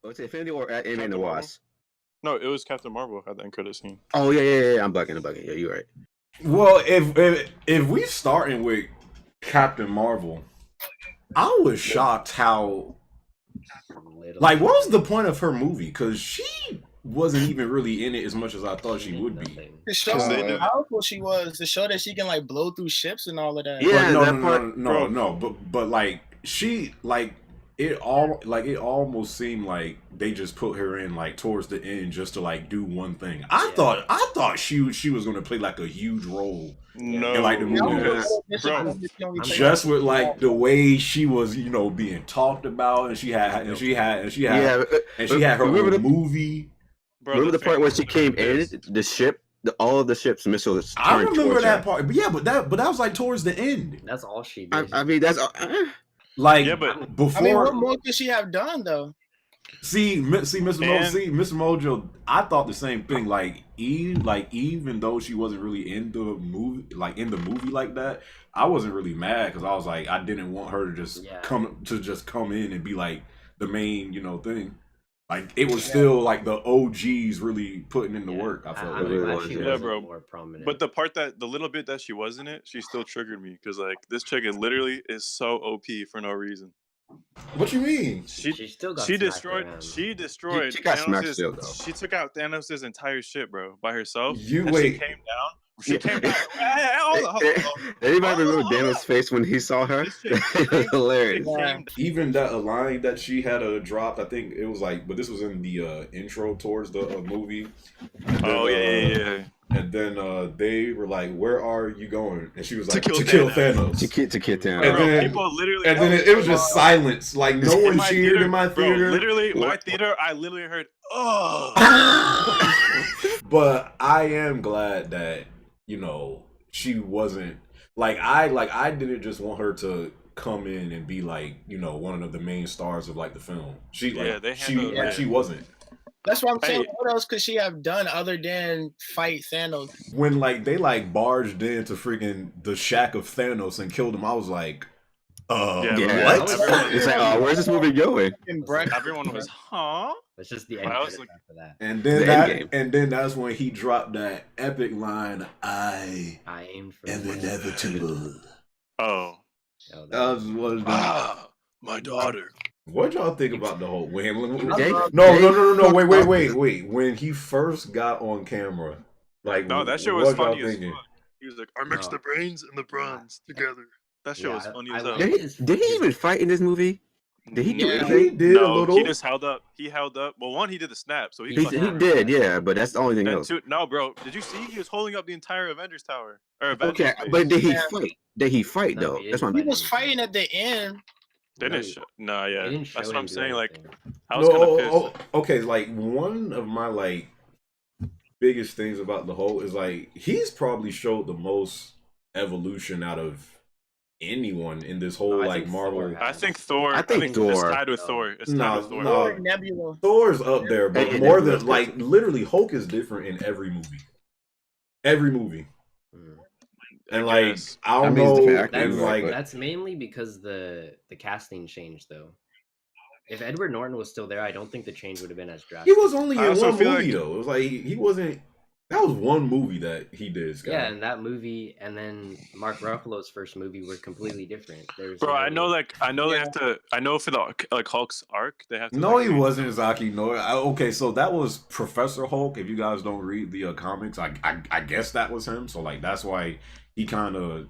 Oh, it's Infinity War at Ant-Man and the Captain Marvel? Wasp. No, it was Captain Marvel at the end credit scene. Oh yeah. I'm bugging. Yeah, you're right. Well, if we starting with Captain Marvel, I was shocked how like what was the point of her movie? Because she wasn't even really in it as much as I thought she would be. To show how powerful she was, to show that she can like blow through ships and all of that. Yeah, no. But like she like it almost seemed like they just put her in like towards the end just to like do one thing. I thought she was gonna play like a huge role. No, in like the movie. Just with like the way she was, being talked about, and she had her own movie. Bro, remember the part where she came in the ship? All of the ship's missiles. I remember that part, but that was like towards the end. That's all she did. I mean, that's like before. I mean, what more could she have done though? See, Mr. Mojo, I thought the same thing. Like even though she wasn't really in the movie, like that, I wasn't really mad because I was like, I didn't want her to just come in and be like the main, thing. Like it was still like the OGs really putting in the work. I felt like bro. More prominent. But the little bit that she was in it, she still triggered me because like this chicken literally is so OP for no reason. What you mean? She still got destroyed. She destroyed. She got smacked still, though. She took out Thanos' entire shit, bro, by herself. She came down. She came down. Hold on. Anybody remember Thanos' face when he saw her? Hilarious. Even that line that she had dropped, I think it was like, but this was in the intro towards the movie. Oh yeah. And then they were like, "Where are you going?" And she was like, "To kill Thanos." To kill Thanos. And then, people literally. And then it was just silence. Like no one cheered in my theater. Bro, literally, my theater, I literally heard, "Oh." But I am glad that she wasn't I didn't just want her to come in and be like one of the main stars of like the film. She wasn't. That's what I'm saying. What else could she have done other than fight Thanos? When they barged into freaking the shack of Thanos and killed him, I was like, what? It's like, where's this movie going? Everyone was, huh? It's just the end after that. And then that's when he dropped that epic line, I aim for am inevitable. Oh. That was my daughter. What y'all think about the whole No, wait. When he first got on camera, that shit was funny as fuck. He was like, I mixed the brains and the bronze together. That shit was funny as hell. Did he even fight in this movie? Did he do anything? He did a little. He just held up. Well, one, he did the snap, so he did, yeah, but that's the only thing else. No, bro, did you see? He was holding up the entire Avengers Tower. Okay, but did he fight? Did he fight though? That's what he was fighting at the end. They didn't show. No, yeah, that's what I'm saying. Like, I was kind of pissed. Okay, like one of my biggest things about the whole is he's probably showed the most evolution out of anyone in this whole Marvel. I think Thor. I think Thor. It's tied with Thor. It's tied with Thor. No, Nebula. Thor's up there, but more than literally Hulk is different in every movie. Every movie. And I don't know. That's mainly because the casting changed though. If Edward Norton was still there, I don't think the change would have been as drastic. He was only in one movie though. It was he wasn't. That was one movie that he did. Scott. Yeah, and that movie, and then Mark Ruffalo's first movie were completely different. Bro, I know they have to. I know for the Hulk's arc, they have to. No, he wasn't, Zaki. No, okay, so that was Professor Hulk. If you guys don't read the comics, I guess that was him. So that's why he kind of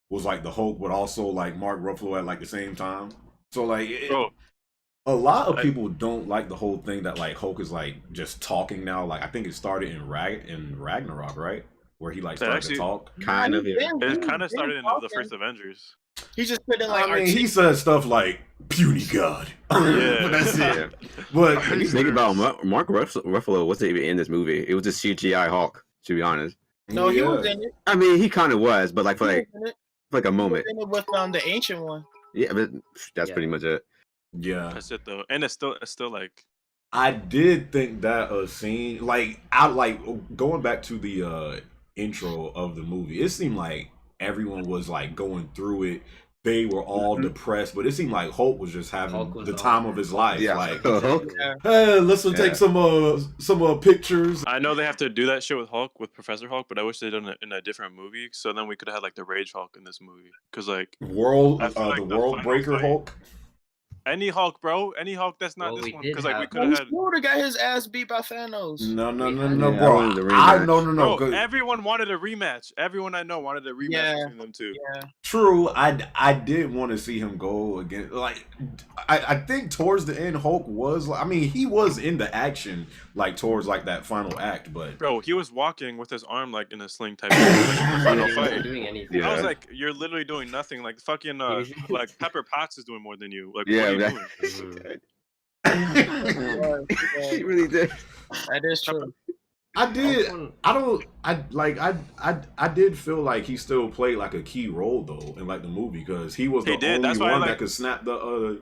was the Hulk, but also Mark Ruffalo at the same time. So a lot of people don't like the whole thing that Hulk is just talking now. I think it started in Ragnarok, right? Where he started to talk. Kind of. Yeah. It kind of started in the first Avengers. He just put in he said stuff like "puny god." Yeah, that's it. But think about Mark Ruffalo wasn't even in this movie. It was just CGI Hulk, to be honest. No, he was in it. I mean, he kind of was, but for a moment. He was in it with the ancient one. Yeah, but that's pretty much it. Yeah, that's it though, and it's still I did think that a scene going back to the intro of the movie, it seemed like everyone was going through it they were all depressed, but it seemed like Hulk was just having the time of his life. Yeah. Like, Yeah. hey, let's take some pictures. I know they have to do that shit with Hulk, with Professor Hulk, but I wish they'd done it in a different movie. So then we could have had like the Rage Hulk in this movie, because like the World Breaker Hulk. Any Hulk, bro. Any Hulk that's not this one. Because like we could have had. Would have got his ass beat by Thanos. No, Yeah, bro. No. Bro, everyone wanted a rematch. Everyone I know wanted a rematch between them two. Yeah. True. I did want to see him go again. Like, I think towards the end, Hulk was. I mean, he was in the action, like towards like that final act. But bro, he was walking with his arm like in a sling type. He wasn't doing anything. I was like, you're literally doing nothing. Like fucking like Pepper Potts is doing more than you. Like, yeah, what are you doing? He really did. That is true. I did feel like he still played like a key role though in like the movie, because he was the only one that could snap the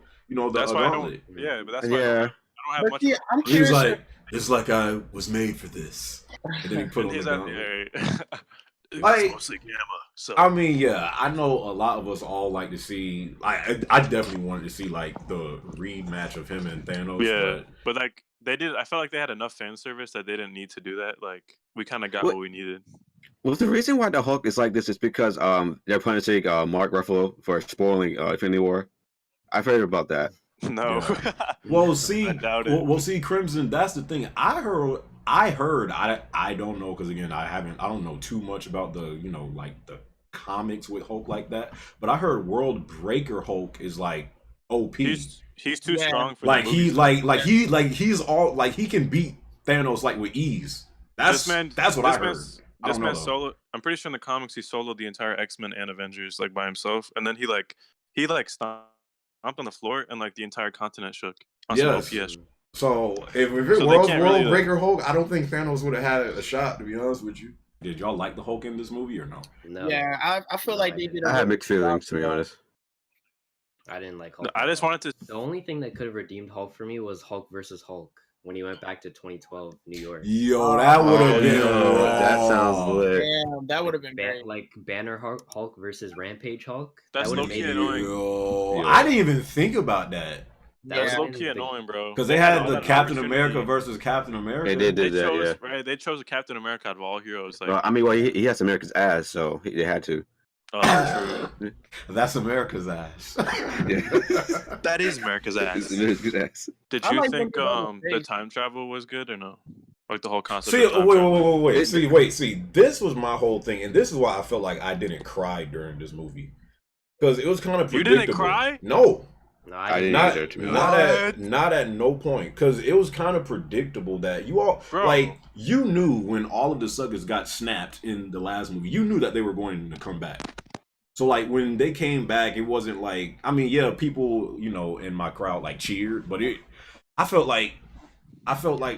that's why I don't. Yeah, but that's why I don't have much. Yeah, he was like, it's like I was made for this, and then he put on the gauntlet. Like, mostly Gamma. So I mean, yeah, I know a lot of us all like to see. I definitely wanted to see like the rematch of him and Thanos. Yeah, but like they did. I felt like they had enough fan service that they didn't need to do that. Like we kind of got what we needed. Well, the reason why the Hulk is like this is because they're planning to take Mark Ruffalo for spoiling Infinity War. I've heard about that. No. Yeah. Well, see, Crimson. That's the thing. I heard. I don't know, because again, I don't know too much about the like the comics with Hulk like that. But I heard World Breaker Hulk is like OP. He's too strong for like he can beat Thanos like with ease. That's what I heard. This man solo. I'm pretty sure in the comics he soloed the entire X-Men and Avengers like by himself, and then he stomped on the floor and like the entire continent shook on some OPS. So if it was World Breaker Hulk, I don't think Thanos would have had a shot, to be honest with you. Did y'all like the Hulk in this movie or no? No. Yeah, I feel like they did. I had mixed feelings, to be honest. I didn't like Hulk. I just wanted to. The only thing that could have redeemed Hulk for me was Hulk versus Hulk when he went back to 2012 New York. Yo, that would have been. That sounds lit. Damn, that would have been great. Like Banner Hulk versus Rampage Hulk. That's low-key annoying. I didn't even think about that. That was low-key annoying, bro. Because they had the Captain America versus Captain America. They did that, yeah. Right, they chose a Captain America out of all heroes. Like, I mean, well, he has America's ass, so they had to. Oh, true. That's America's ass. That is America's ass. America's ass. Did you think the time travel was good or no? Like the whole concept. See, wait. See, this was my whole thing, and this is why I felt like I didn't cry during this movie, because it was kind of predictable. You didn't cry? No. No, I didn't either, to be honest. Not at no point, because it was kind of predictable that you all you knew when all of the suckers got snapped in the last movie, you knew that they were going to come back. So like when they came back, it wasn't like, I mean, yeah, people in my crowd like cheered, but I felt like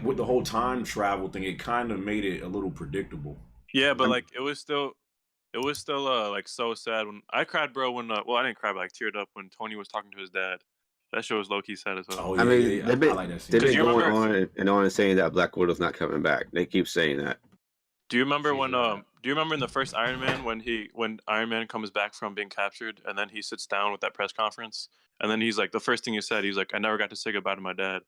with the whole time travel thing, it kind of made it a little predictable. Yeah, but like it was still like so sad when I cried, bro. When I didn't cry, but like teared up when Tony was talking to his dad. That show was low key sad as well. Oh, yeah, I mean, they've been going on and on saying that Black Widow's not coming back. They keep saying that. Do you remember when? Do you remember in the first Iron Man when Iron Man comes back from being captured and then he sits down with that press conference and then he's like, the first thing he said, he's like, I never got to say goodbye to my dad.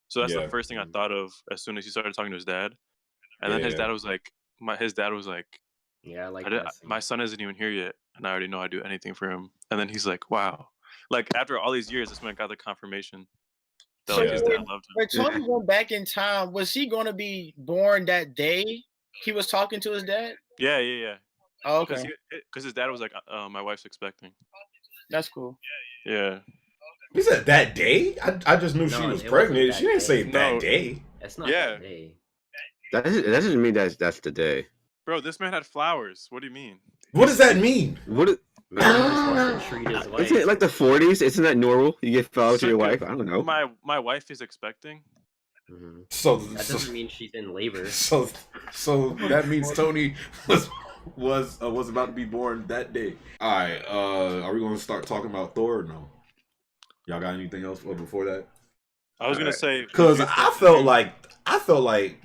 So that's the first thing I thought of as soon as he started talking to his dad. And then his dad was like, yeah, like my son isn't even here yet, and I already know I'd do anything for him. And then he's like, wow, like after all these years, this man got the confirmation that like his dad loved him. When Tony went back in time, was he going to be born that day he was talking to his dad? Yeah. Oh, okay. Because his dad was like, my wife's expecting. That's cool. Yeah. He said that day? I just knew she was pregnant. She didn't say that day. That's not that day. That doesn't mean that's the day. Bro, this man had flowers. What do you mean? What does that mean? Isn't it like the 40s? Isn't that normal? You give flowers to your wife? I don't know. My wife is expecting. Mm-hmm. So that doesn't mean she's in labor. So that means Tony was about to be born that day. All right. Are we going to start talking about Thor or no? Y'all got anything else before that? I was gonna say because I felt like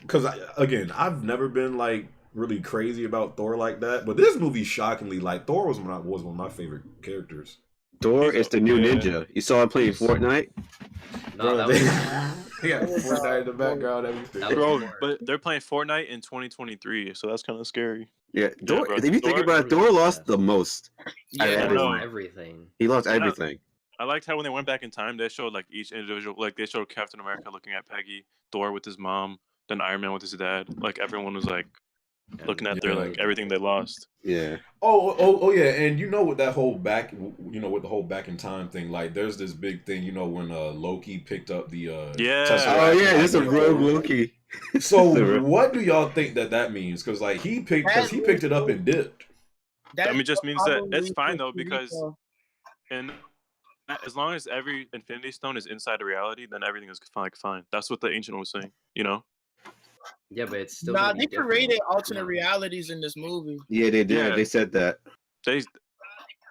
because again I've never been like really crazy about Thor like that, but this movie shockingly like Thor was one of my favorite characters. Thor He's is the new yeah. ninja. You saw him playing Fortnite. No, that they, was he had Fortnite in the background, everything. That was Bro, Thor. but they're playing Fortnite in 2023, so that's kind of scary. Yeah, Thor. bro, If you think Thor- about it, Thor Thor was lost the the most. Yeah, out of I He lost know. everyone. everything. He lost Yeah. everything. I liked how when they went back in time, they showed like each individual, like they showed Captain America looking at Peggy, Thor with his mom, then Iron Man with his dad. Like everyone was like And looking at Yeah. their like everything they lost. Yeah. Oh yeah, and you know with that whole back, with the whole back in time thing, like there's this big thing, when Loki picked up the Yeah. Tesseract Oh yeah, and it's a like, rogue Loki. So what do y'all think that means? Because like he picked it up and dipped. I mean, just means that it's probably fine though could because be, and as long as every Infinity Stone is inside of reality, then everything is fine. That's what the ancient was saying. Yeah, but it's still nah, gonna be they different. created alternate No. realities in this movie. Yeah, they did. Yeah. They said that.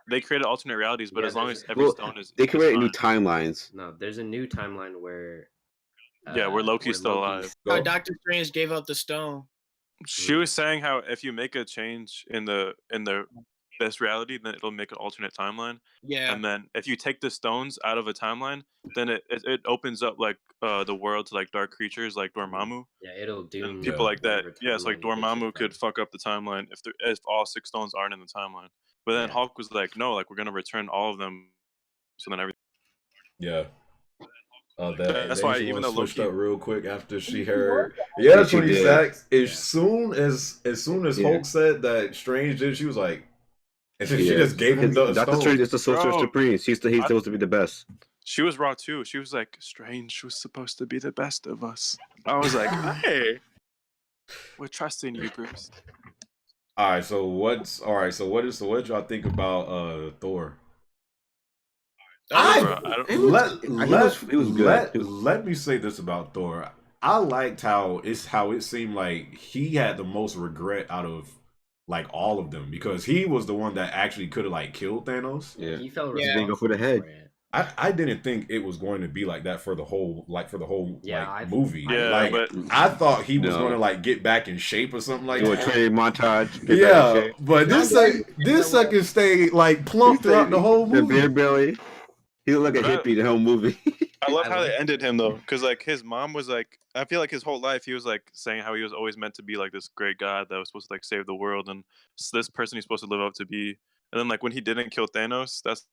They created alternate realities, but Yeah, as long there's- as every Well, stone is They is created new fine. timelines. No, there's a new timeline where Where Loki's still alive. Go. How Doctor Strange gave up the stone. She was saying how if you make a change in the this reality, then it'll make an alternate timeline. Yeah. And then if you take the stones out of a timeline, then it opens up like the world to like dark creatures like Dormammu Yeah, it'll doom and people like that. whatever Yeah, it's like timeline he takes it Dormammu could from. fuck up the timeline if all 6 stones aren't in the timeline. But then Yeah. Hulk was like, no, like we're gonna return all of them. So then everything. Yeah. That's why even though switched Loki- up real quick after she heard. Yeah, She 20 did. sacks. As soon as Yeah. Hulk said that Strange did, she was like, and then she Yeah. just gave him the Doctor stone. Strange is the Sorcerer Bro, Supreme. He's supposed to be the best. She was raw too. She was like, Strange was supposed to be the best of us. I was like, hey, we're trusting you, Bruce. All right, so what did y'all think about Thor? Bro, I don't- It was good. Let me say this about Thor. I liked how it seemed like he had the most regret out of like all of them because he was the one that actually could have like killed Thanos. Yeah. He felt Yeah. Didn't go for the head. it. I didn't think it was going to be like that for the whole Yeah, I- movie. Yeah, like but I thought he was No. going to like get back in shape or something like Do a that. training montage. get back in Yeah, shape. but this sucker stayed like plump throughout the whole The movie. beer belly. He looked like a Bro. hippie the whole movie. I love I how they like- ended him though, because like his mom was like, I feel like his whole life he was like saying how he was always meant to be like this great god that was supposed to like save the world and this person he's supposed to live up to be. And then like when he didn't kill Thanos, that's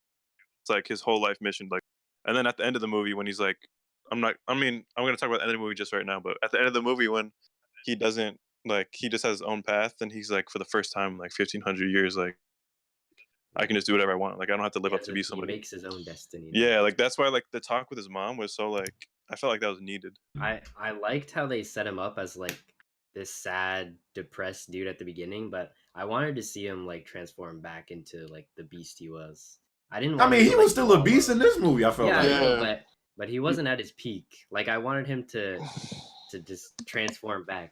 like his whole life mission. Like, and then at the end of the movie when he's like, I'm gonna talk about the end of the movie just right now, but at the end of the movie when he doesn't like he just has his own path and he's like for the first time in like 1500 years like I can just do whatever I want. Like I don't have to live up to be somebody. He makes his own destiny. Yeah, like that's why like the talk with his mom was so like I felt like that was needed. I liked how they set him up as like this sad, depressed dude at the beginning, but I wanted to see him like transform back into like the beast he was. I didn't. I want mean, him he to, was like, still a beast wallow. in this movie. I felt Yeah, like. I know, Yeah. but he wasn't at his peak. Like I wanted him to just transform back.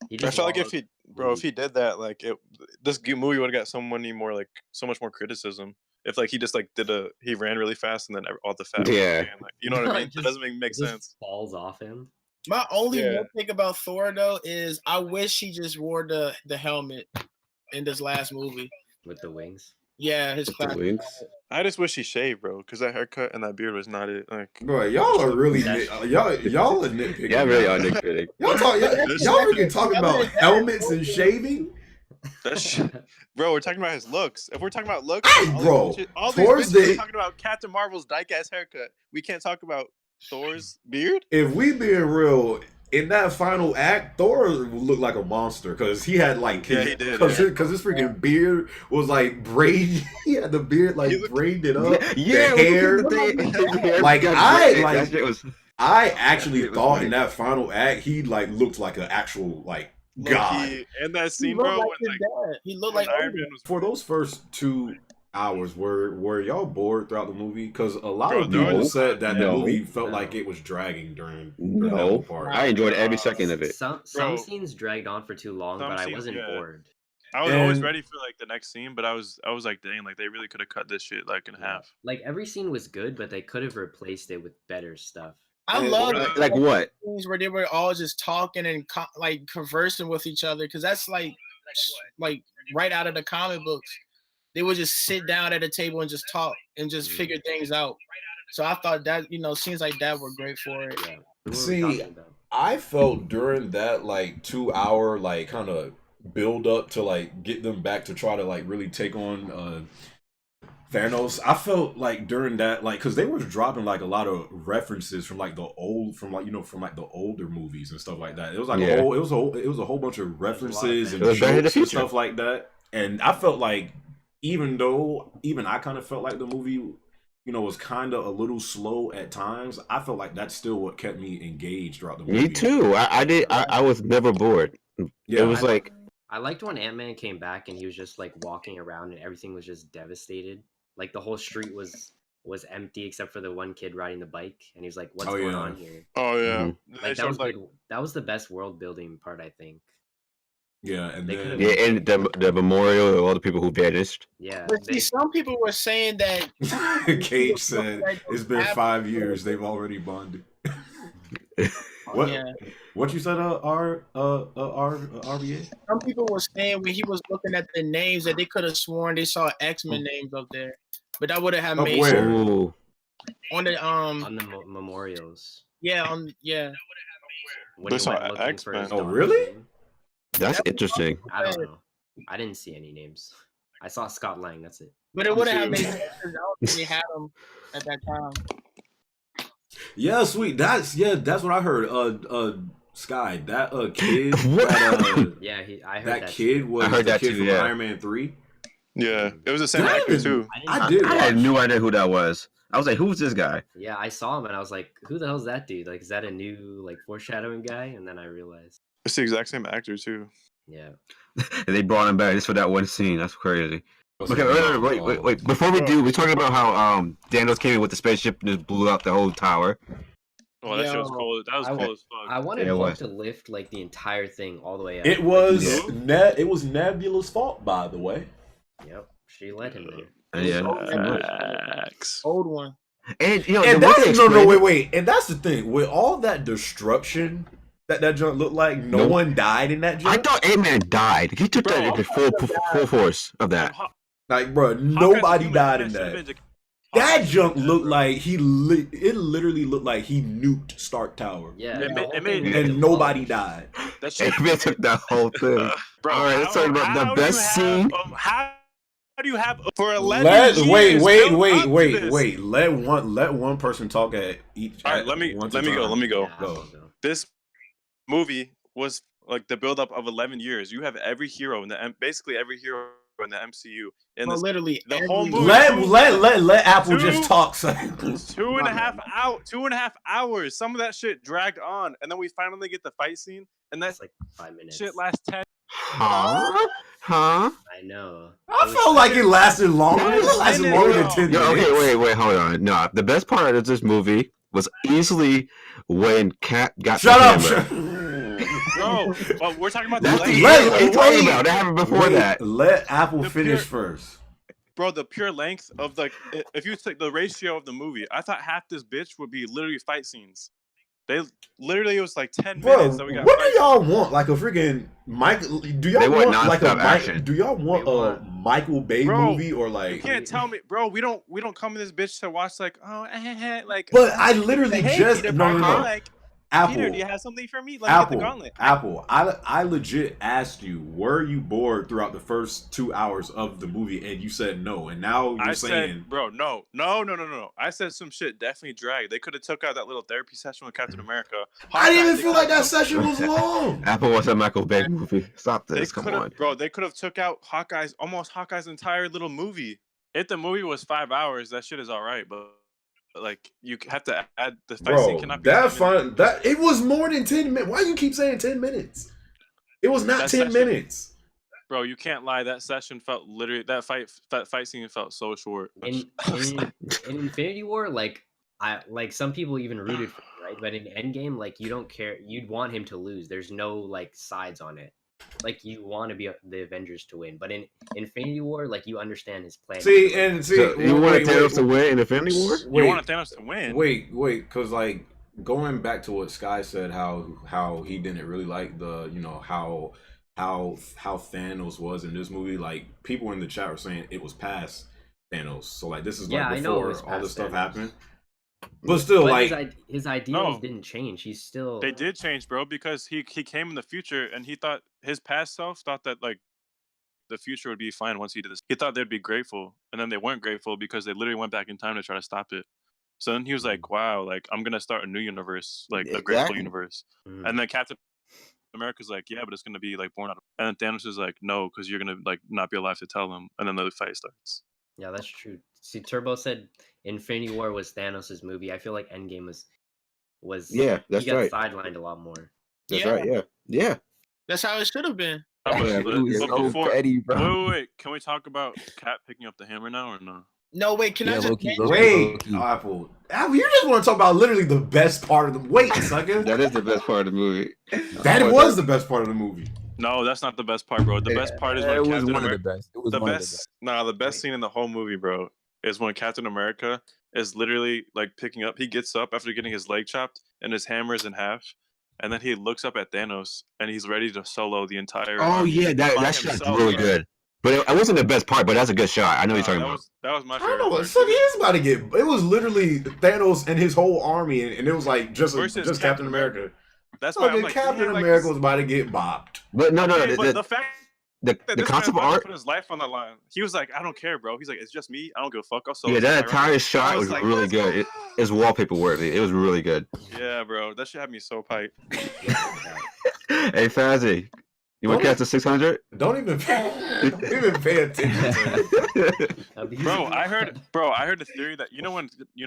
He I just felt like if wallowed. he did that, like this movie would have got so much more criticism. If like he just like he ran really fast and then all the fat. Yeah. Like, you know what I mean? Just- That doesn't make It just sense. falls off him My only Yeah. nitpick about Thor though is I wish he just wore the helmet in this last movie. with the wings. Yeah, his The classic. wings. I just wish he shaved, bro, because that haircut and that beard was not it. Like, Bro, y'all are really That's- y'all are nitpicking. Yeah, really now. are nitpicking. Y'all freaking talking about helmets and shaving. that shit, bro. We're talking about his looks. If we're talking about looks, Hey, all bro, all towards these bitches the- are talking about Captain Marvel's dyke ass haircut. We can't talk about Thor's beard. If we being real, in that final act, Thor looked like a monster because he had like Yeah, he did, because yeah. his freaking beard was like braided. He had the beard like He looked- braided up. Yeah, the hair. Like, that shit was. I actually It was thought funny. in that final act he like looked like an actual like god. Low-key, and that He scene, looked bro, like when his like dad. He looked when like Iron Odin. Man was For those first 2 hours, were y'all bored throughout the movie? Because a lot Bro, of people no. said that No. the movie felt No. like it was dragging during that No, whole part. I enjoyed every second of it. Some Bro. scenes dragged on for too long, Some but I scenes, wasn't yeah. bored. I was always And- ready for like the next scene, but I was like, dang, like they really could have cut this shit like in half. Like every scene was good, but they could have replaced it with better stuff. I Yeah, love like- Like what? scenes where they were all just talking and like conversing with each other because that's like right out of the comic books. they would just sit down at a table and just talk and just figure things out. So I thought that scenes like that were great for it. Yeah. Who were we See, talking about? I felt during that like 2 hour like kind of build up to like get them back to try to like really take on Thanos. I felt like during that like because they were dropping like a lot of references from like the old from like from like the older movies and stuff like that. It was like Yeah. it was a whole bunch of references and It was Back to the jokes and Future. stuff like that. And I felt like even I kind of felt like the movie was kind of a little slow at times. I felt like that's still what kept me engaged throughout the movie. Me too. I was never bored. Yeah, It was like I liked when Ant-Man came back and he was just like walking around and everything was just devastated. Like the whole street was empty except for the one kid riding the bike, and he was like, "What's Oh, going yeah. on here?" Oh yeah, Mhm. They Like that showed, was good. That was the best world building part, I think. yeah, and They then could've- yeah, and the memorial of all the people who vanished. Yeah, But see, some people were saying that Cage said it's been 5 years. They've already bonded. What? yeah, What you said? RBA. some people were saying when he was looking at the names that they could have sworn they saw X-Men names up there, but that would have Up made where? sense Ooh. on the on the memorials yeah when They he saw went looking for X-Men. his Oh, daughter's really? name. That's interesting. I don't know. I didn't see any names. I saw Scott Lang. That's it. but it would have See. made sense because I don't think they had them at that time. Yeah, sweet. That's what I heard. Sky. That kid. What? That, Yeah, I heard that that kid too. was I heard the that kid too, from yeah. Iron Man 3. yeah, it was the same Damn. actor too. I did. I had watch. no idea who that was. I was like, "Who's this guy?" Yeah, I saw him and I was like, "Who the hell's that dude? Like, is that a new like foreshadowing guy?" And then I realized, It's the exact same actor too. yeah, And they brought him back just for that one scene. That's crazy. What's Okay, his name? wait. Before we do, we're talking about how Thanos came in with the spaceship and just blew out the whole tower. Oh, that shit was Yo, cool. That was I- cool as fuck. I wanted Yeah, it Hulk was. to lift like the entire thing all the way up. It was Yeah. it was Nebula's fault, by the way. Yep, she led him there. And yeah, Facts. Old one. and And the way that's they no, explained- wait. And that's the thing. With all that destruction that junk looked like, no Nope. one died in that I junk. thought Ant-Man died. He took that Bro, into full force of that. Like, bro, Hawkeye's nobody human. died in should've that. been the- That Hawkeye junk should've looked been- like it literally looked like he nuked Stark Tower. Yeah, It the made- whole it thing made- was And nobody demolished. died. That shit. Ant-Man took that whole thing. Bro, All right, let's talk about the how do you best have, scene. How do you have for 11 years? Wait. built up to this? Let one person talk at each. All right, at let me once go. a time. Let me go. Yeah, I Go. don't know. This movie was like the buildup of 11 years. You have every hero in the basically every hero in the MCU in Well, this literally, the every- whole movie. Let Apple Two- just talk. Son. 2.5 hours. Some of that shit dragged on, and then we finally get the fight scene, and that It's like 5 minutes. shit lasts 10. Huh? Huh? I know. I It was felt like it lasted longer. It Ten lasted minutes, longer than bro. 10 Yo, minutes. okay, wait, hold on. No, the best part of this movie was easily when Cap got Shut the up. hammer. Bro, well, we're talking about the That's the length. Let- what are you talking wait, about? That happened before Wait, that. Let Apple The finish pure- first. Bro, the pure length of like, if you take the ratio of the movie, I thought half this bitch would be literally fight scenes. They literally it was like 10 Bro, minutes that we got. what fight do y'all want? Like a freaking Michael? Do y'all They want want like a nonstop Mike? action. Do y'all want They a want- Michael Bay Bro, movie or You like? can't tell me, bro. We don't come in this bitch to watch like like. But I literally hey, just Peter no Parker, no no. like Apple. Peter, do you have something for me? Let me get the Apple, gauntlet. Apple, I legit asked you, were you bored throughout the first 2 hours of the movie, and you said no, and now you're I saying, said, bro, no. I said some shit definitely dragged. They could have took out that little therapy session with Captain America. I didn't even Hawkeye, feel they like that could've- session was long. Apple was a Michael Bay movie. Stop They this. Come could on. have, bro. They could have took out Hawkeye's entire little movie. If the movie was 5 hours, that shit is all right. But like, you have to add the fight scene. Bro, Cannot be that 10 fun minutes. that it was more than 10 minutes. Why you keep saying 10 minutes? It was not That 10 session- minutes. Bro, you can't lie. That session felt literally that fight scene felt so short. In Infinity War, like some people even rooted for him, right? But in Endgame, like you don't care. You'd want him to lose. There's no like sides on it. Like you want to be the Avengers to win. But in Infinity War, like you understand his plan. See, So, you wanted Thanos to win in Infinity War? You wanted Thanos to win. Wait, because like going back to what Sky said, how he didn't really like the how how Thanos was in this movie. Like people in the chat were saying it was past Thanos. So like this is like Yeah, I know it before was all this past stuff Thanos. happened. But still, But like his ideals No. didn't change. He's still. They did change, bro, because he came in the future and he thought his past self thought that like the future would be fine once he did this. He thought they'd be grateful, and then they weren't grateful because they literally went back in time to try to stop it. So then he was like, "Wow, like I'm gonna start a new universe, like the grateful Exactly. universe." Mhm. And then Captain America's like, "Yeah, but it's gonna be like born out of." And then Thanos is like, "No, because you're gonna like not be alive to tell them." And then the fight starts. Yeah, that's true. See, Turbo said Infinity War was Thanos' movie. I feel like Endgame was Yeah, that's he got right. sidelined a lot more. That's Yeah. right. Yeah. Yeah. That's how it should have been. But, Yeah, but, it was but so before, petty, bro. wait, can we talk about Cap picking up the hammer now or no? No, wait, can I just low-key, mention- wait, Apple, you just want to talk about literally the best part of the. Wait, sucker. That is the best part of the movie. That was the best part of the movie. No, that's not the best part, bro. The best part is when It was Captain one of America. the best. It was The one best, the best scene in the whole movie, bro, is when Captain America is literally like picking up. He gets up after getting his leg chopped, and his hammer is in half, and then he looks up at Thanos, and he's ready to solo the entire. Oh army yeah, that by shot's himself, really bro. good. But it wasn't the best part. But that's a good shot. I know what you're talking that about. that was my I favorite. don't know what part, sucker too. he's about to get. It was literally Thanos and his whole army, and it was like just Versus Captain Captain America. That's why I'm Fucking like, Captain yeah, like, America was about to get bopped. But no, okay, but the the fact the that this concept man art. put his life on the line, he was like, I don't care, bro. He's like, it's just me. I don't give a fuck. I'll solo Yeah, this that entire army. entire shot I was like, really let's good. go. It's wallpaper worthy. It was really good. Yeah, bro, that shit had me so hyped. Hey, Fazzy, you want to Don't- catch the 600? Don't even pay attention to it. Bro, I heard the theory that you know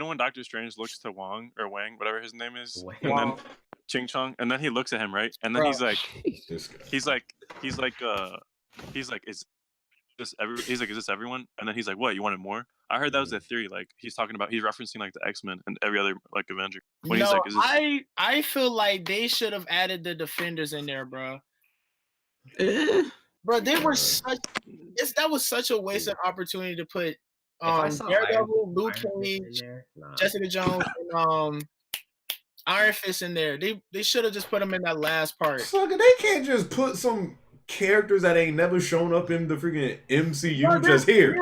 when Doctor Strange looks to Wang, whatever his name is, Wang. and then Ching Chong, and then he looks at him, right? And then Bro. he's like, This guy. is this everyone? And then he's like, what? You wanted more? I heard that was the theory. Like he's referencing like the X-Men and every other like Avenger. When he's No, like, is this... I feel like they should have added the Defenders in there, bro. Bro, they were that was such a wasted opportunity to put If I saw Daredevil, Luke Iron Fist Cage, in there, nah. Jessica Jones, and Iron Fist in there. They should have just put them in that last part. Sucker, they can't just put some characters that ain't never shown up in the freaking MCU Bro, just here.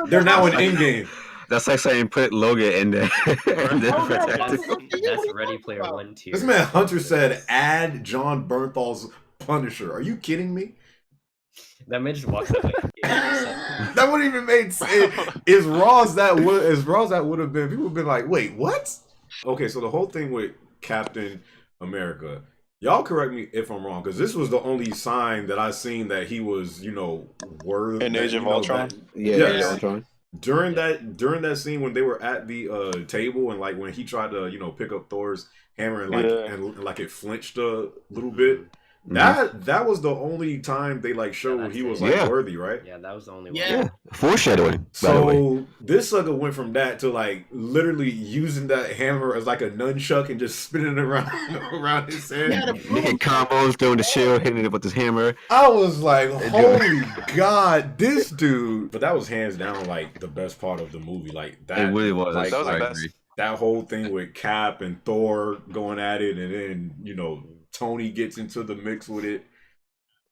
They're now in Endgame. That's like saying put Logan in there. And then Oh, no, Fantastic. That's Ready Player One tier. This man Hunter said, add John Bernthal's Punisher. Are you kidding me? That man just walks out like. That wouldn't even make sense. As raw as that would have been, people would have been like, wait, what? Okay, so the whole thing with Captain America, y'all correct me if I'm wrong, because this was the only sign that I seen that he was, worth In Age of Ultron? Yeah, Yes. Ultron. during that scene when they were at the table and like when he tried to pick up Thor's hammer and like and like it flinched a little bit. That was the only time they like showed that's he was it. like Yeah. worthy, right? Yeah, that was the only Yeah. one. Foreshadowing. By the way. So this sucker went from that to like literally using that hammer as like a nunchuck and just spinning it around around his head. Yeah, Making combos, throwing the shield, hitting it with his hammer. I was like, holy god, this dude. But that was hands down like the best part of the movie. Like that, It really was. Like, That was the I best. agree. that whole thing with Cap and Thor going at it, and then Tony gets into the mix with it.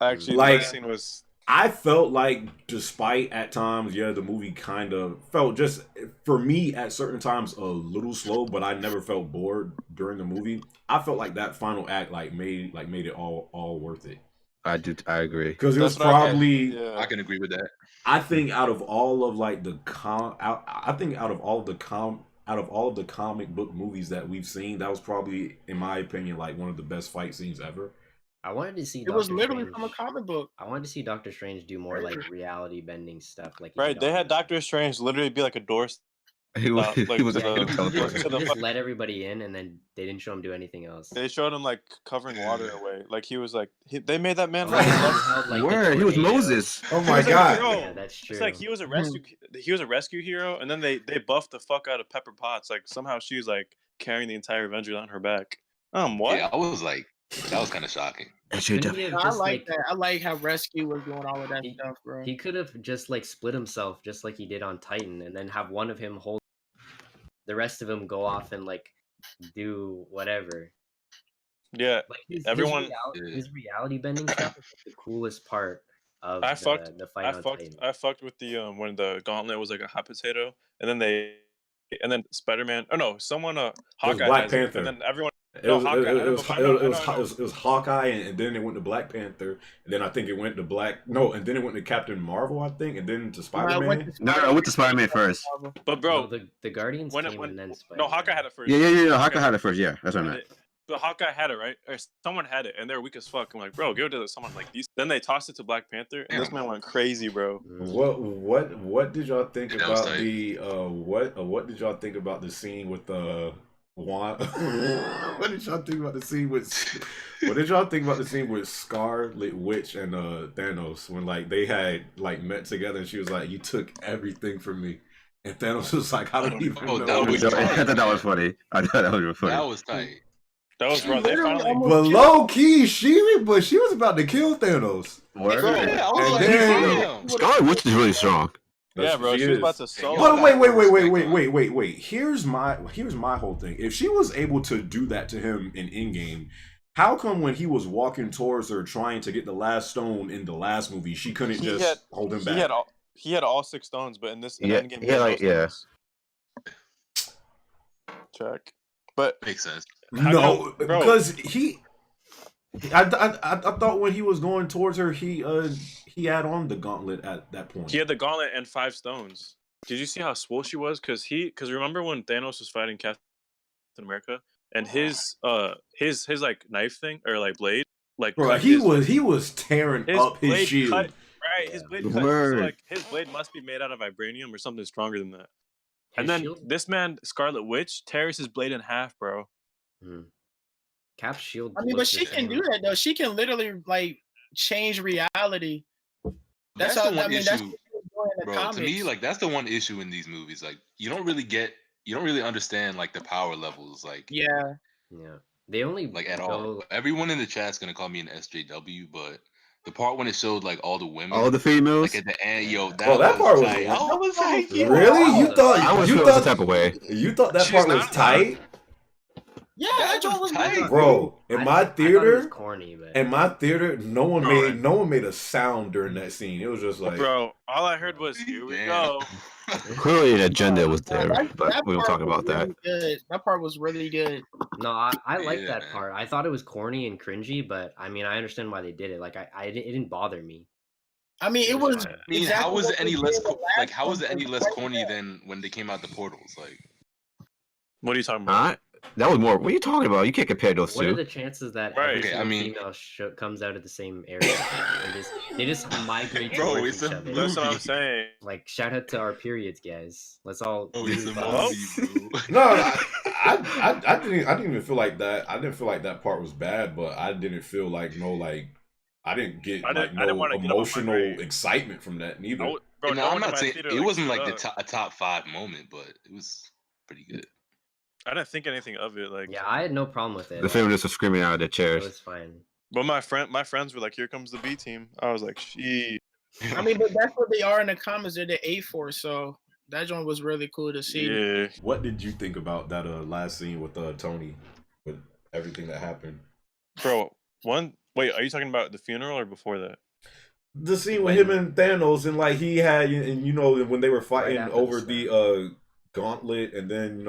Actually, Like- the best scene was I felt like, despite at times, the movie kind of felt just for me at certain times a little slow, but I never felt bored during the movie. I felt like that final act made it all worth it, I agree. because it was that's what I- probably. yeah. I can agree with that. I think out of all of like out of all of the comic book movies that we've seen, that was probably, in my opinion, like one of the best fight scenes ever. I wanted to see. It was Doctor literally Strange. from a comic book. I wanted to see Doctor Strange do more like reality bending stuff. Like he right. did They on- had Doctor Strange literally be like a door. He was, like, he was a the- He just, teleporter. he just let everybody in, and then they didn't show him do anything else. They showed him like covering water away. Like he was like they made that man Oh, like. he love- held, like, the Word, he was tornado. Moses. Oh He my was like, god! "Yo, Yeah, that's true. It's like he was a rescue hero, and then they buffed the fuck out of Pepper Potts. Like somehow she's like carrying the entire Avengers on her back. What? Yeah, I was like, that was kind of shocking. Couldn't he have I just, like that. I like how Rescue was doing all of that stuff, bro. He could have just like split himself, just like he did on Titan, and then have one of him hold the rest of him go off and like do whatever. Yeah, Like his, everyone. his reality bending stuff is like the coolest part of I fucked. the fight I on fucked. Titan. I fucked with the when the gauntlet was like a hot potato, and then and then Spider-Man. Oh no, someone It was Hawkeye Black has it, Panther. and then everyone. It No, was it, Hawkeye. I it know, was but it I was, know, I know. it was Hawkeye, and then it went to Black Panther, and then I think it went to and then it went to Captain Marvel, I think, and then to Spider Man. No, I went to Spider-Man first. But bro, No, the Guardians when came when and then Spider. no, Hawkeye had it first. Yeah. Hawkeye had it first. Yeah, that's what I meant. But Hawkeye had it, right? Or someone had it, and they're weak as fuck. I'm like, bro, give it to someone like these. Then they tossed it to Black Panther, and this man went crazy, bro. What did y'all think Yeah, that was about tight. the what did y'all think about the scene with Juan? What did y'all think about the scene with Scarlet Witch and Thanos when like they had like met together and she was like, "You took everything from me," and Thanos was like, "I don't even Oh, know." that was I tight. thought that was funny. I thought that was funny. That was tight. That was She bro. They literally finally. almost But killed- low key, she was about to kill Thanos. Word. Bro, Yeah, I was And like, then- damn. Scarlet Witch is really strong. Yeah, bro. She was about to solo. But Yo, wait. Here's my whole thing. If she was able to do that to him in Endgame, how come when he was walking towards her trying to get the last stone in the last movie, she couldn't just hold him back? He had all 6 stones, but in this Yeah, Endgame, he had, no like, yeah. stones. Check. But Makes sense. No, Bro. because I thought when he was going towards her, he had on the gauntlet at that point. he had the gauntlet and 5 stones. Did you see how swole she was? Because remember when Thanos was fighting Captain America and his like knife thing or like blade, like Bro, cut he his was tearing up his blade shield. cut, right, his blade cut. So Word. like his blade must be made out of vibranium or something stronger than that. His And then shield, this man, Scarlet Witch, tears his blade in half, bro. Cap's shield. I mean, but looks she the can same. do that though. She can literally like change reality. That's the how one I mean. That's issue, what she was doing in the bro. comics. To me, like that's the one issue in these movies. Like you don't really understand like the power levels, like yeah. Yeah, they only like at go, all. Everyone in the chat's gonna call me an SJW, but the part when it showed like all the women, All the females. like at the end, yo, that, Oh, that part was tight. lit. I was like, yo, Really? You I thought was you feeling some thought type of way. you thought that She's part was not tight? Yeah, That that joint was was tight. good. Bro, in my I thought it was theater, corny, but no one Bro, made a sound during that scene. It was just like, Bro, all I heard was, "Here we Damn. go." Clearly, an agenda was there, That but we don't part talk was about that. really good. That part was really good. no, I like that Yeah. part. I thought it was corny and cringy, but I mean, I understand why they did it. Like, it didn't bother me. I mean, it It was was. fine. I mean, exactly how was what it any they less did in the last how was one, it any was less right corny there. than when they came out the portals? Like, What are you talking about? That was more. What are you talking about? You can't compare those What are two. the chances that Right. every Okay, I single mean- female comes out of the same area? they just migrate Bro, towards it's each a other. That's what I'm movie. saying. Like, shout out to our periods, guys. Let's all. oh, it's a move up. movie, bro. no, I didn't even feel like that. I didn't feel like that part was bad, but I didn't feel like I didn't get I didn't wanna get up on my emotional grave. excitement from that neither. Bro, No, no I'm one in not my saying theater, it wasn't stood like up. a top 5 moment, but it was pretty good. I didn't think anything of it. Like, Yeah, I had no problem with it. The feminists were screaming out of their It chairs. was fine. but my friends were like, "Here comes the B team." I was like, "She." I mean, but that's what they are in the comics. They're the A4, so that joint was really cool to see. Yeah. What did you think about that last scene with Tony, with everything that happened? Bro, wait, are you talking about the funeral or before that? The scene with him and Thanos, and like he had, and when they were fighting after over the the gauntlet, and then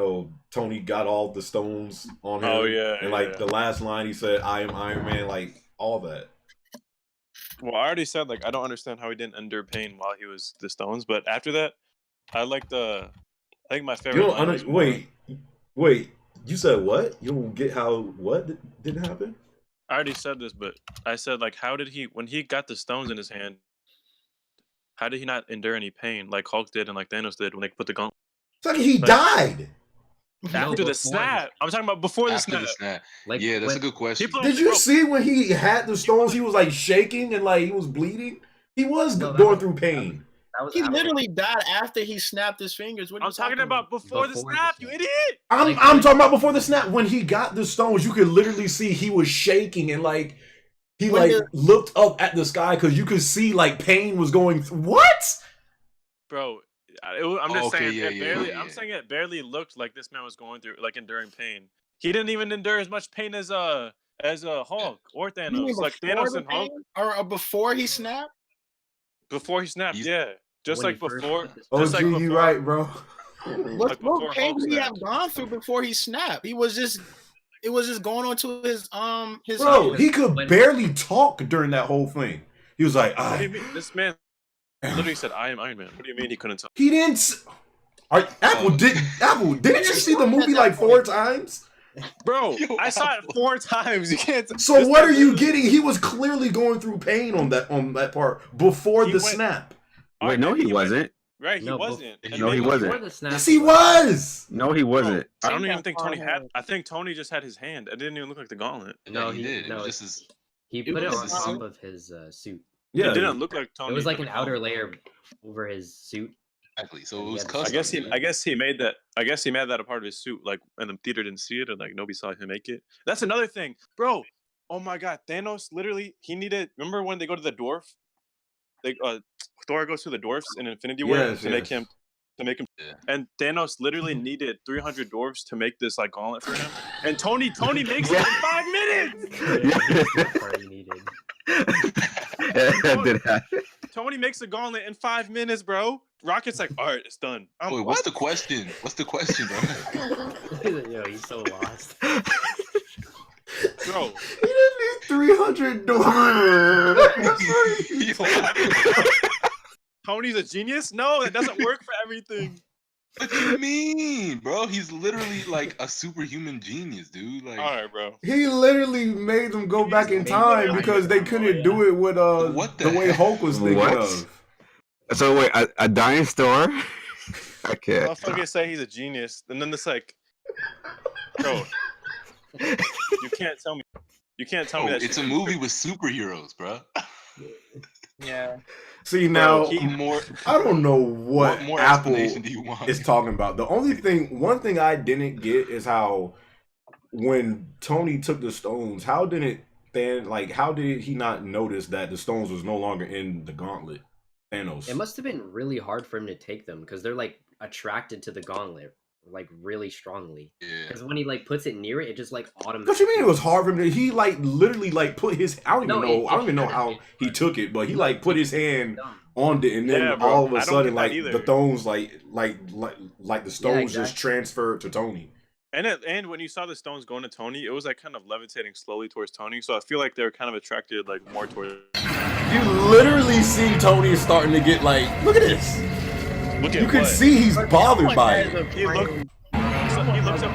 Tony got all the stones on him. Oh, yeah, and like yeah. the last line he said, "I am Iron Man," like all that. Well, I already said like I don't understand how he didn't endure pain while he was the stones, but after that, I think my You favorite. don't line was wait. You said what? You don't get how what didn't happen? I already said this, but I said like, how did he when he got the stones in his hand? How did he not endure any pain like Hulk did and like Thanos did when they put the gauntlet? It's like he died. After the before snap, I'm talking about before the After snap. the snap. Like, Yeah, that's a when- good question. People- Did you Bro. see when he had the stones? He was like shaking and like he was bleeding. He was No, that going was- through pain. That was He after. literally died after he snapped his fingers. What are I'm you talking about before the Before the snap, you snap. idiot. I'm Like, I'm talking about before the snap. When he got the stones, you could literally see he was shaking and like he When like the- looked up at the sky because you could see like pain was going through. What? Bro, I'm just Okay, saying yeah, it yeah, barely. yeah, I'm yeah. saying it barely looked like this man was going through like enduring pain. He didn't even endure as much pain as as a Hulk or You mean Thanos, like before Thanos the and Hulk pain? Or before he snapped? before he snapped. He's- Yeah, just When like he first before. put the- Oh, Just like G, you before- right, bro. What Like before pain Hulk did he have snapped. gone through before he snapped? It was just going on to his Bro, he could When- barely talk during that whole thing. He was like, What do you mean? This man I. literally said, "I am Iron Man." What do you mean he couldn't talk? He didn't. Apple didn't you see the movie like 4 times? Bro, Yo, I saw it 4 times. You can't. So this what man are you literally- getting? He was clearly going through pain on that part before He the went- snap. Wait, no, he went- wasn't. Right, he No, wasn't. bef- And No, he maybe- wasn't. Before the snap, Yes, he was. No, he wasn't. I don't He even got think Tony far had. ahead. I think Tony just had his hand. It didn't even look like the gauntlet. No, Yeah, he did. It no, was just his. he It put it was on his top suit. of his suit. Yeah, It didn't look like Tony. It was like but an the outer gauntlet. layer over his suit. Exactly. So it Yeah, was I custom. I guess he made that. I guess he made that a part of his suit. Like, and the theater didn't see it, and like nobody saw him make it. That's another thing, bro. Oh my God, Thanos literally he needed. Remember when they go to the dwarf? They Thor goes to the dwarfs in Infinity War Yes, to make yes. him. Yeah. And Thanos literally needed 300 dwarves to make this like gauntlet for him. And Tony makes it Yeah. in 5 minutes. Yeah, that's the part he needed. That did happen. Tony makes the gauntlet in 5 minutes, bro. Rocket's like, all right, it's done. I'm, Wait, what's the question? What's the question, bro? Yo, he's so lost. bro? He didn't need 300 dollars. Tony's a genius? No, that doesn't work for everything. What you mean, bro? He's literally like a superhuman genius, dude. Like, All right, bro. He literally made them go back in time because they couldn't do it with What the the way heck? Hulk was thinking What? of. So wait, a dying star? I can't. Motherfuckers say he's a genius, and then it's like, bro, you can't tell me. You can't tell me that. it's a shit. movie with superheroes, bro. Yeah. See now, What more? I don't know what more Apple explanation do you want? is talking about. The only thing, one thing I didn't get is how when Tony took the stones, how did he not notice that the stones was no longer in the gauntlet? Thanos. It must have been really hard for him to take them because they're like attracted to the gauntlet like really strongly. Yeah. Because when he like puts it near it, it just like automatically. What you mean it was hard for him? He like literally like put his. I don't No, even know. it I don't even know shouldn't. how he took it, but he like put his hand Dumb. on it, and then Yeah, bro. all of I a don't sudden, get that like either. the stones, like the stones just exactly. transferred to Tony. And when you saw the stones going to Tony, it was like kind of levitating slowly towards Tony. So I feel like they were kind of attracted like more towards. You literally see Tony starting to get like, look at this. Look at You can what? see he's bothered by As it. a He looked- frame- He looks up.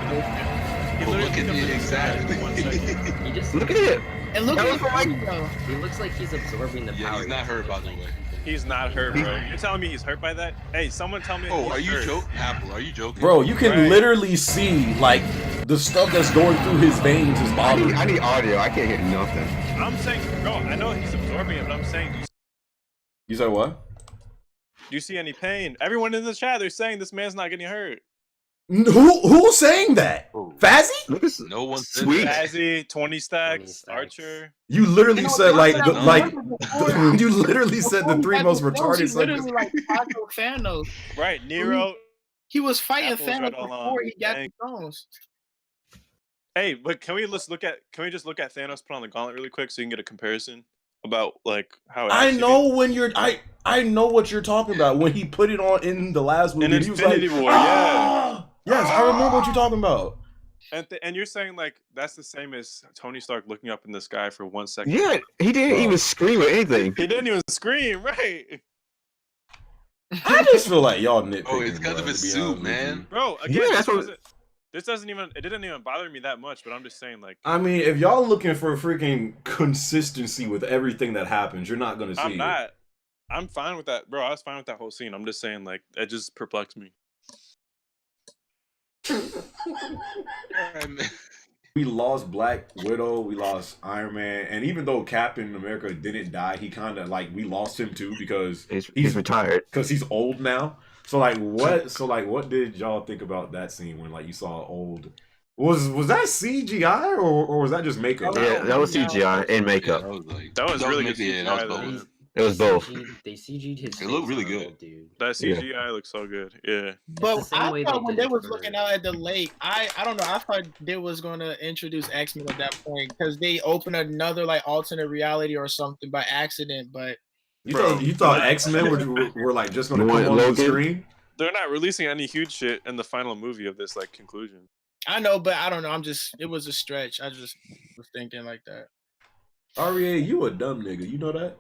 He Well, literally look at looks up it, in the sky for 1 second. exactly. He just Look at it. And look That at was his like- body, though. he looks like he's absorbing the Yeah, power. he's not hurt, by the way. He's not hurt, bro. You're telling me he's hurt by that? Hey, someone tell me. Oh, he's are you hurt. joking, Apple? Are you joking, Bro, you can Right. literally see like the stuff that's going through his veins is I bothering need, I him. need audio. I can't hear nothing. I'm saying, bro. I know he's absorbing it, but I'm saying, You said what? do you see any pain? Everyone in the chat, they're saying this man's not getting hurt. Who's saying that? Oh. Fazzy? Look at No one said Sweet. that. Azzy, 20 stacks, stacks. Archer. You literally You know, said like that's the, not- like before- you literally said the before three he most had the stones, retarded he subjects. literally like Paco Thanos. Right, Nero. He was fighting Apple's Thanos right all before on. he got Dang. the stones. Hey, but can we just look at Thanos put on the gauntlet really quick so you can get a comparison about like how it I actually know when you're I know what you're talking about when he put it on in the last movie. In he was Infinity like, War, "Ah!" Yes, I remember what you're talking about. and you're saying like that's the same as Tony Stark looking up in the sky for 1 second. Yeah, he didn't even scream or anything. He didn't even scream, right? I just feel like y'all nitpicking. Oh, it's 'cause bro, of his to be suit, honest with man. you. Bro, again, Yeah, this, that's what- wasn't- this doesn't even it didn't even bother me that much, but I'm just saying like I mean, if y'all looking for freaking consistency with everything that happens, you're not gonna see I'm it. not. I'm fine with that, bro. I was fine with that whole scene. I'm just saying like it just perplexed me. Alright, man. We lost Black Widow, we lost Iron Man, and even though Captain America didn't die, he kind of like we lost him too because He's retired. he's old now. So like what? So like what did y'all think about that scene when like you saw old? Was that CGI or was that just makeup? Yeah, that was CGI and Yeah, makeup. that was like That was really good yeah, that was CGI, though. both. It was both. They CG'd his. It looked face really on good. old Dude. That Yeah. CGI looks so good. Yeah. But the same I way thought they when did they it was for- looking out at the lake, I don't know. I thought they was gonna introduce X-Men at that point because they opened another like alternate reality or something by accident. But Bro, you thought that- X-Men were like just gonna What, come on the Logan? screen? They're not releasing any huge shit in the final movie of this like conclusion. I know, but I don't know. It was a stretch. I just was thinking like that. REA, you a dumb nigga. You know that?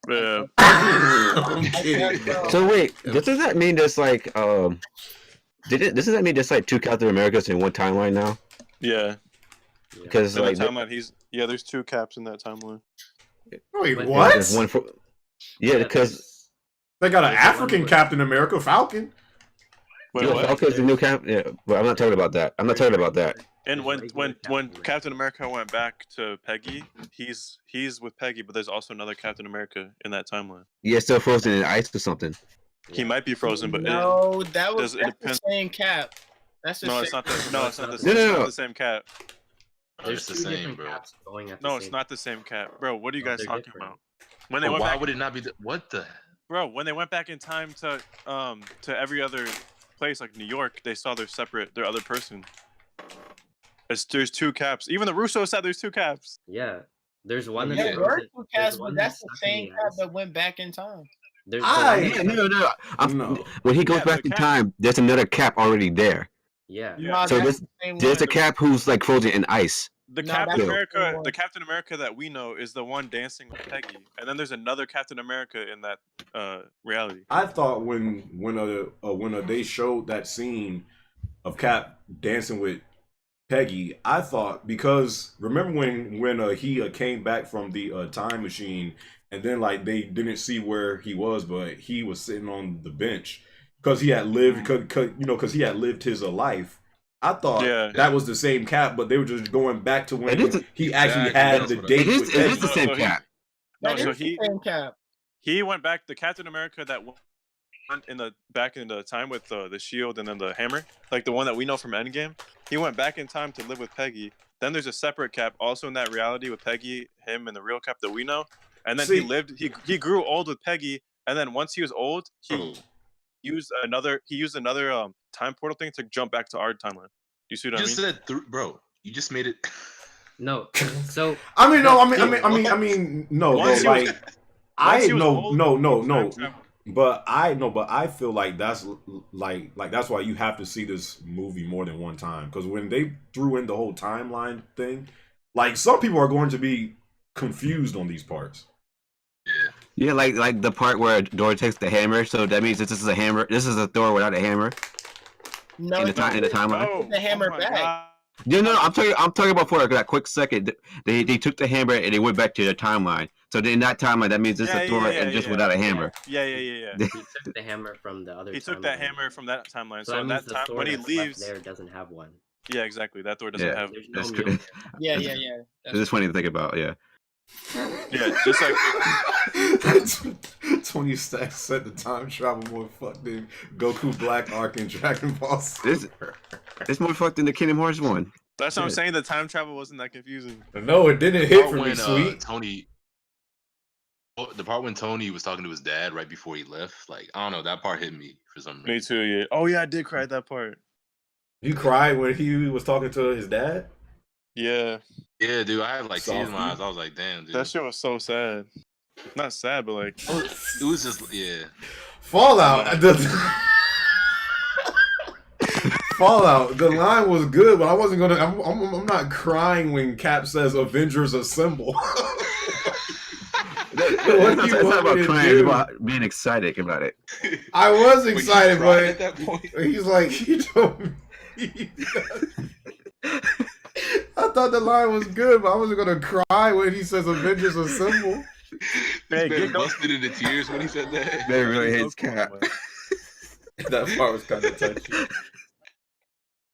Yeah. I'm kidding. So wait, does that mean there's like does that mean there's like two Captain Americas in one timeline now? Yeah. Because In like that timeline, there's two Caps in that timeline. Wait, But what? there's one for because They got an There's the one African where- Captain America, Falcon. Wait, yeah, what? Falcon's the new cap. Yeah, but I'm not talking about that. I'm not talking about that. And when There's when regular when Captain America went back to Peggy, he's with Peggy, but there's also another Captain America in that timeline. Yeah, it's still frozen in ice or something. He might be frozen, but No, that was does it that's the depend- same Cap. That's the no, same. it's not the no, it's not the No, same, no, it's no. not the same Cap. Oh, it's the two same, different bro. caps going at the No, same it's not the same Cap, bro. What are you No, guys they're talking different. about? When they But went why back, would it not be what the? bro, when they went back in time to every other place like New York, they saw their other person. There's two Caps. Even the Russo said there's two Caps. Yeah. There's one Yeah, that There were two there's Caps, one but that's the stuck in same the Cap ice. that went back in time. There's I- the one Yeah, that- No. when he goes Yeah, back the in Cap- time, there's another Cap already there. Yeah. Yeah. So that's the same There's one. a Cap who's like frozen in ice. The No, Captain that's the America, same one. the Captain America that we know is the one dancing with Peggy, and then there's another Captain America in that reality. I thought when they showed that scene of Cap dancing with Peggy, I thought because remember when he came back from the time machine and then like they didn't see where he was, but he was sitting on the bench because he had lived because he had lived his life. I thought Yeah. that was the same Cap, but they were just going back to when It is- he actually Exactly, had that's the what I- date It is, with it is Peggy. the same So he- Cap. No, That so is the he same Cap. went back. The Captain America that went back in the time with the shield and then the hammer, like the one that we know from Endgame. He went back in time to live with Peggy. Then there's a separate Cap also in that reality with Peggy, him, and the real Cap that we know. And then See- he grew old with Peggy, and then once he was old, he Bro, used another time portal thing to jump back to our timeline. Do you see you what I mean? just said, bro. You just made it. No. So I mean, no, What? I mean, no, Once bro, he was- like, I once he was no, old, no, time travel. but I feel like that's like that's why you have to see this movie more than one time because when they threw in the whole timeline thing, like some people are going to be confused on these parts. Yeah. Yeah, like the part where Thor takes the hammer. So that means this is a hammer. This is a Thor without a hammer No, in the timeline. No, the hammer my back. God. No, I'm talking about for that quick second. They took the hammer and they went back to the timeline. So in that timeline, that means this Yeah, is Thor yeah, and just yeah. without a hammer. Yeah. he took the hammer from the other He took that timeline. hammer from that timeline. So So in that means that the time, Thor when he that's left leaves, there doesn't have one. yeah, exactly. That Thor doesn't Yeah. have. There's no That's Mjolnir. Yeah. It's funny to think about. Yeah. Yeah, just like Tony Stark said the time travel more fucked than Goku Black Arc and Dragon Ball This- Super. It's more fucked than the Kingdom Hearts one. that's what I'm Yeah. saying. The time travel wasn't that confusing. No, it didn't hit Part for me, when sweet. the part when Tony was talking to his dad right before he left, like I don't know, that part hit me for some Me reason. too. Yeah. Oh yeah, I did cry at that part. You cried when he was talking to his dad? Yeah, Yeah, dude, I had like tears in my Softy. eyes. I was like, damn, dude. that shit was so sad. Not sad, but like It was just yeah. Fallout. Fallout. The line was good, but I wasn't gonna. I'm not crying when Cap says "Avengers Assemble." What do It's you not want about me to crying, do? it's about being excited about it. I was Wait, you excited, cried at but that point. he's like, he told me. I thought the line was good, but I wasn't gonna cry when he says "Avengers Assemble." Hey, This man get Goku. busted into tears when he said that. They really hates Goku, Cap. man. That part was kind of touchy.